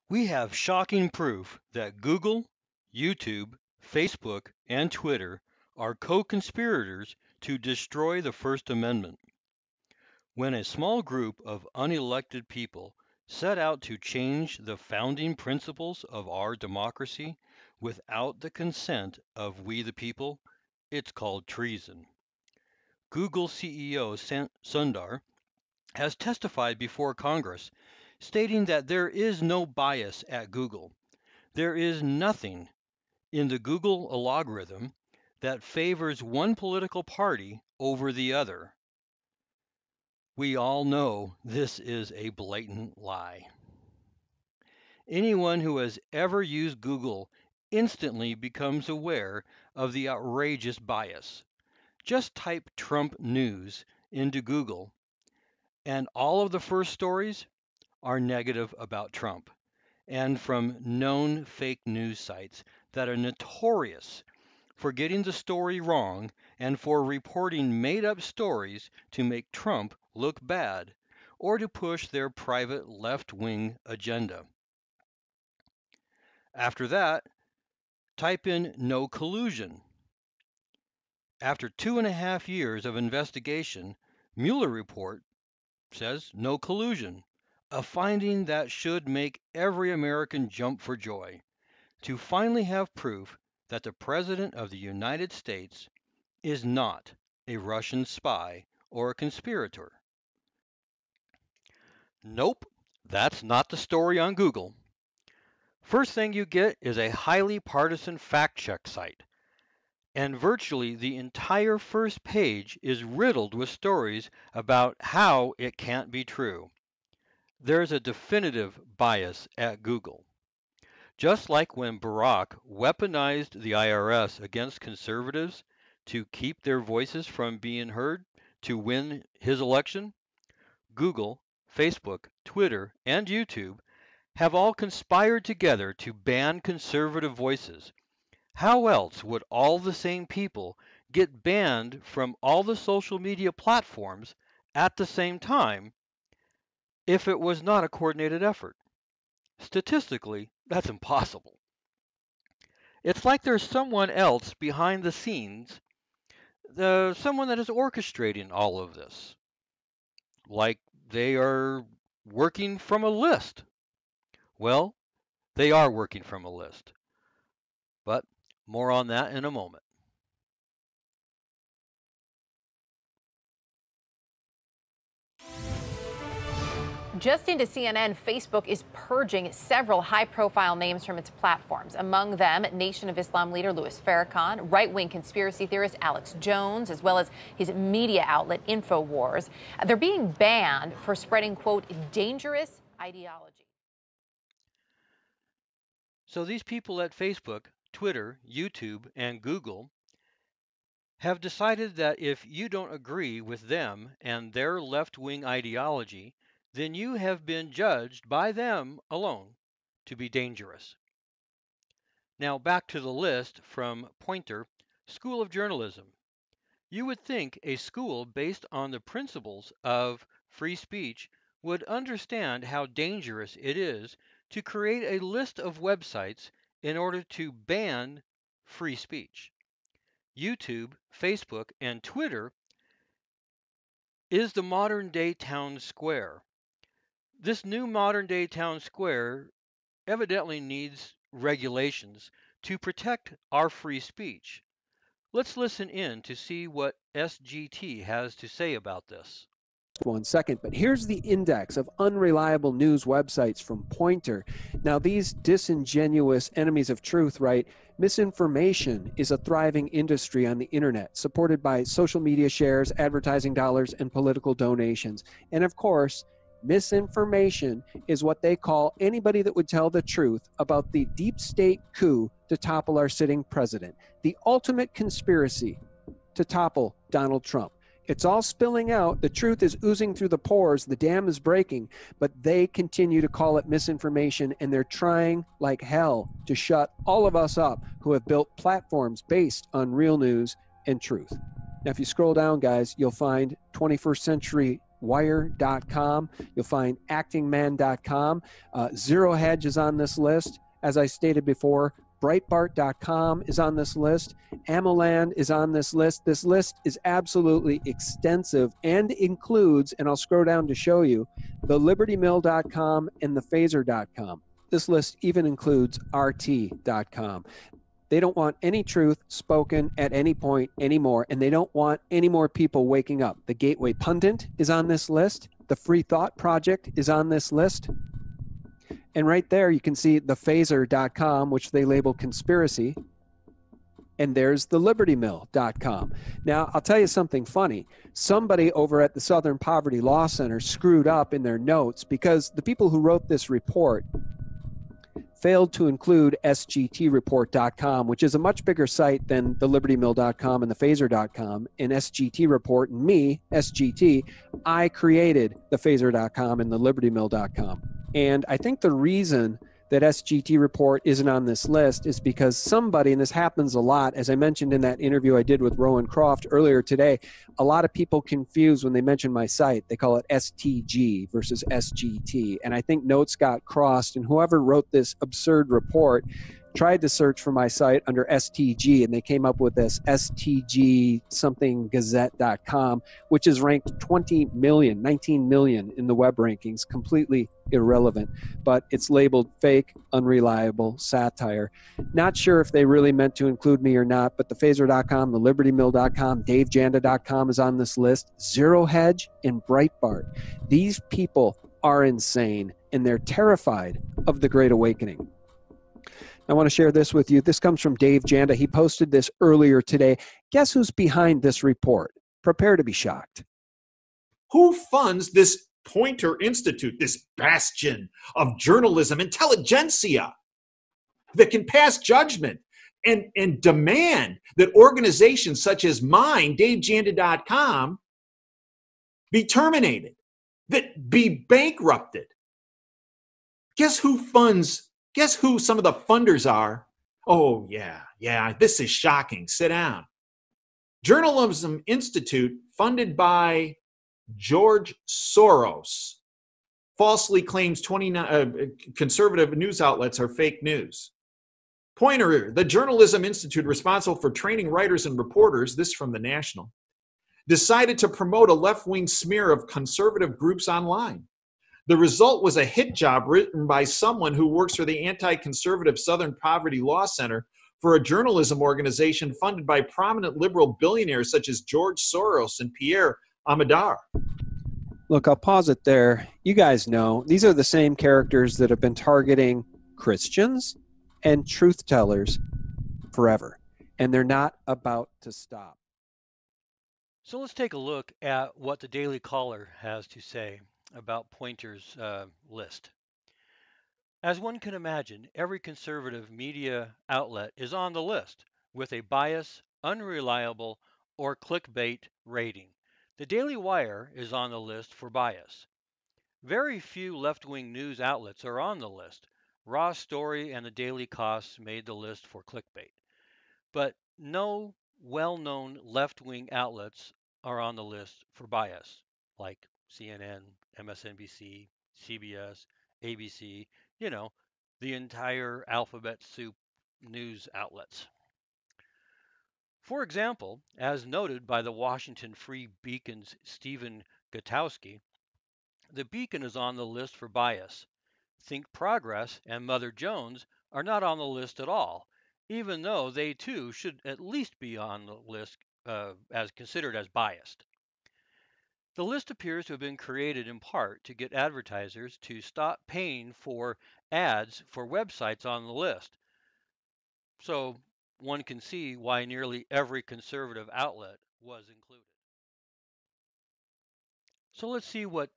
We have shocking proof that Google, YouTube, Facebook, and Twitter are co-conspirators to destroy the First Amendment. When a small group of unelected people set out to change the founding principles of our democracy without the consent of we the people, it's called treason. Google CEO Sundar has testified before Congress, stating that there is no bias at Google. There is nothing in the Google algorithm that favors one political party over the other. We all know this is a blatant lie. Anyone who has ever used Google instantly becomes aware of the outrageous bias. Just type Trump news into Google, and all of the first stories are negative about Trump, and from known fake news sites that are notorious for getting the story wrong and for reporting made-up stories to make Trump look bad or to push their private left-wing agenda. After that, type in no collusion. After 2.5 years of investigation, Mueller report says no collusion, a finding that should make every American jump for joy, to finally have proof that the President of the United States is not a Russian spy or a conspirator. Nope, that's not the story on Google. First thing you get is a highly partisan fact-check site, and virtually the entire first page is riddled with stories about how it can't be true. There's a definitive bias at Google. Just like when Barack weaponized the IRS against conservatives to keep their voices from being heard to win his election, Google, Facebook, Twitter, and YouTube have all conspired together to ban conservative voices. How else would all the same people get banned from all the social media platforms at the same time if it was not a coordinated effort? Statistically, that's impossible. It's like there's someone else behind the scenes, someone that is orchestrating all of this. Like they are working from a list. Well, they are working from a list. But more on that in a moment. Just into CNN, Facebook is purging several high-profile names from its platforms. Among them, Nation of Islam leader Louis Farrakhan, right-wing conspiracy theorist Alex Jones, as well as his media outlet InfoWars. They're being banned for spreading, quote, dangerous ideology. So these people at Facebook, Twitter, YouTube, and Google have decided that if you don't agree with them and their left-wing ideology, then you have been judged by them alone to be dangerous. Now back to the list from Poynter, School of Journalism. You would think a school based on the principles of free speech would understand how dangerous it is to create a list of websites in order to ban free speech. YouTube, Facebook, and Twitter is the modern-day town square. This new modern-day town square evidently needs regulations to protect our free speech. Let's listen in to see what SGT has to say about this. 1 second, but here's the index of unreliable news websites from Poynter. Now, these disingenuous enemies of truth write, misinformation is a thriving industry on the internet, supported by social media shares, advertising dollars, and political donations. And of course, misinformation is what they call anybody that would tell the truth about the deep state coup to topple our sitting president, the ultimate conspiracy to topple Donald Trump. It's all spilling out. The truth is oozing through the pores. The dam is breaking, but they continue to call it misinformation, and they're trying like hell to shut all of us up who have built platforms based on real news and truth. Now, if you scroll down, guys, you'll find 21st Century wire.com. You'll find actingman.com. Zero Hedge is on this list. As I stated before, Breitbart.com is on this list. Amoland is on this list. This list is absolutely extensive and includes, and I'll scroll down to show you, the LibertyMill.com and the Phaser.com. This list even includes RT.com. They don't want any truth spoken at any point anymore, and they don't want any more people waking up. The Gateway Pundit is on this list. The Free Thought Project is on this list. And right there, you can see the Phaser.com, which they label conspiracy. And there's the LibertyMill.com. Now, I'll tell you something funny. Somebody over at the Southern Poverty Law Center screwed up in their notes because the people who wrote this report failed to include sgtreport.com, which is a much bigger site than the libertymill.com and the phaser.com. And SGT Report and me, SGT, I created the phaser.com and the libertymill.com. And I think the reason that SGT Report isn't on this list is because somebody, and this happens a lot, as I mentioned in that interview I did with Rowan Croft earlier today, a lot of people confuse when they mention my site. They call it STG versus SGT. And I think notes got crossed, and whoever wrote this absurd report tried to search for my site under STG, and they came up with this STG something Gazette.com, which is ranked 19 million in the web rankings, completely irrelevant, but it's labeled fake, unreliable satire. Not sure if they really meant to include me or not, but the Phaser.com, the LibertyMill.com, DaveJanda.com is on this list, Zero Hedge, and Breitbart. These people are insane, and they're terrified of the Great Awakening. I want to share this with you. This comes from Dave Janda. He posted this earlier today. Guess who's behind this report? Prepare to be shocked. Who funds this Poynter Institute, this bastion of journalism intelligentsia that can pass judgment and demand that organizations such as mine, DaveJanda.com, be terminated, that be bankrupted? Guess who some of the funders are? Oh, yeah, this is shocking. Sit down. Journalism Institute, funded by George Soros, falsely claims 29 conservative news outlets are fake news. Poynter, the Journalism Institute responsible for training writers and reporters, this from the National, decided to promote a left-wing smear of conservative groups online. The result was a hit job written by someone who works for the anti-conservative Southern Poverty Law Center for a journalism organization funded by prominent liberal billionaires such as George Soros and Pierre Amadar. Look, I'll pause it there. You guys know these are the same characters that have been targeting Christians and truth tellers forever, and they're not about to stop. So let's take a look at what the Daily Caller has to say about Poynter's list. As one can imagine, every conservative media outlet is on the list with a bias, unreliable, or clickbait rating. The Daily Wire is on the list for bias. Very few left-wing news outlets are on the list. Raw Story and the Daily Kos made the list for clickbait. But no well-known left-wing outlets are on the list for bias, like CNN, MSNBC, CBS, ABC, the entire alphabet soup news outlets. For example, as noted by the Washington Free Beacon's Stephen Gutowski, the Beacon is on the list for bias. Think Progress and Mother Jones are not on the list at all, even though they too should at least be on the list as considered as biased. The list appears to have been created in part to get advertisers to stop paying for ads for websites on the list. So one can see why nearly every conservative outlet was included. So let's see what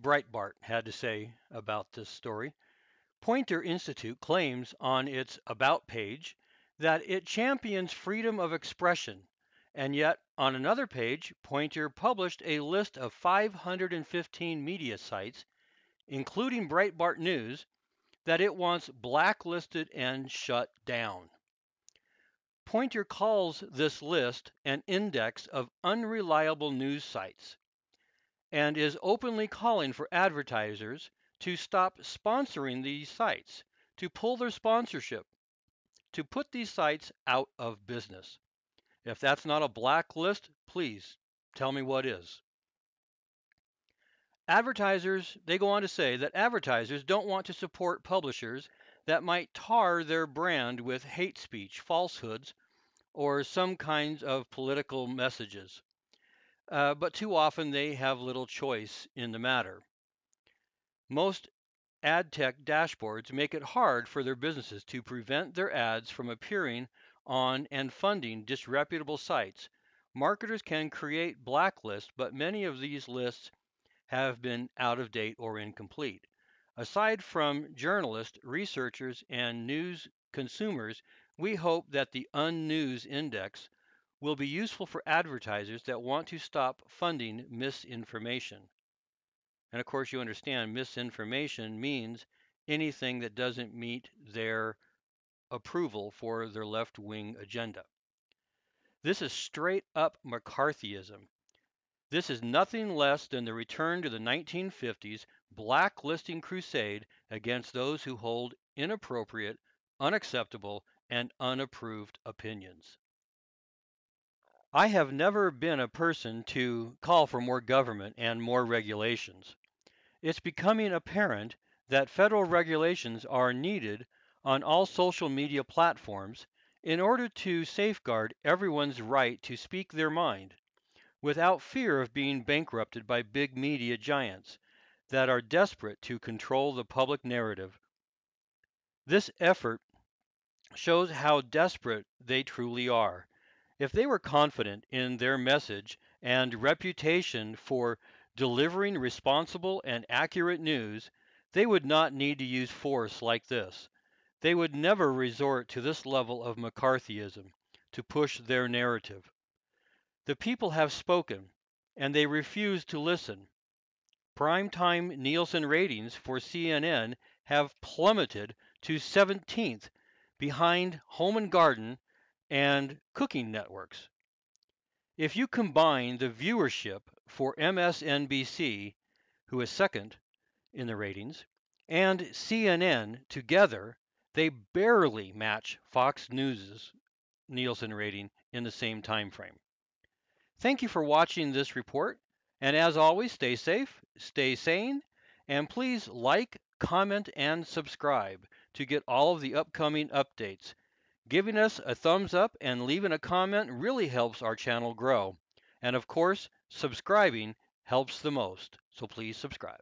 Breitbart had to say about this story. Poynter Institute claims on its About page that it champions freedom of expression, and yet on another page, Poynter published a list of 515 media sites, including Breitbart News, that it wants blacklisted and shut down. Poynter calls this list an index of unreliable news sites. and is openly calling for advertisers to stop sponsoring these sites, to pull their sponsorship, to put these sites out of business. If that's not a blacklist, please tell me what is. Advertisers, they go on to say that advertisers don't want to support publishers that might tar their brand with hate speech, falsehoods, or some kinds of political messages. But too often they have little choice in the matter. Most ad tech dashboards make it hard for their businesses to prevent their ads from appearing on and funding disreputable sites. Marketers can create blacklists, but many of these lists have been out of date or incomplete. Aside from journalists, researchers, and news consumers, we hope that the Unnews Index will be useful for advertisers that want to stop funding misinformation. And of course, you understand misinformation means anything that doesn't meet their approval for their left wing agenda. This is straight up McCarthyism. This is nothing less than the return to the 1950s blacklisting crusade against those who hold inappropriate, unacceptable, and unapproved opinions. I have never been a person to call for more government and more regulations. It's becoming apparent that federal regulations are needed on all social media platforms in order to safeguard everyone's right to speak their mind, without fear of being bankrupted by big media giants that are desperate to control the public narrative. This effort shows how desperate they truly are. If they were confident in their message and reputation for delivering responsible and accurate news, they would not need to use force like this. They would never resort to this level of McCarthyism to push their narrative. The people have spoken, and they refuse to listen. Primetime Nielsen ratings for CNN have plummeted to 17th, behind Home and Garden and cooking networks. If you combine the viewership for MSNBC, who is second in the ratings, and CNN together, they barely match Fox News's Nielsen rating in the same time frame. Thank you for watching this report, and as always, stay safe, stay sane, and please like, comment, and subscribe to get all of the upcoming updates. Giving us a thumbs up and leaving a comment really helps our channel grow. And of course, subscribing helps the most, so please subscribe.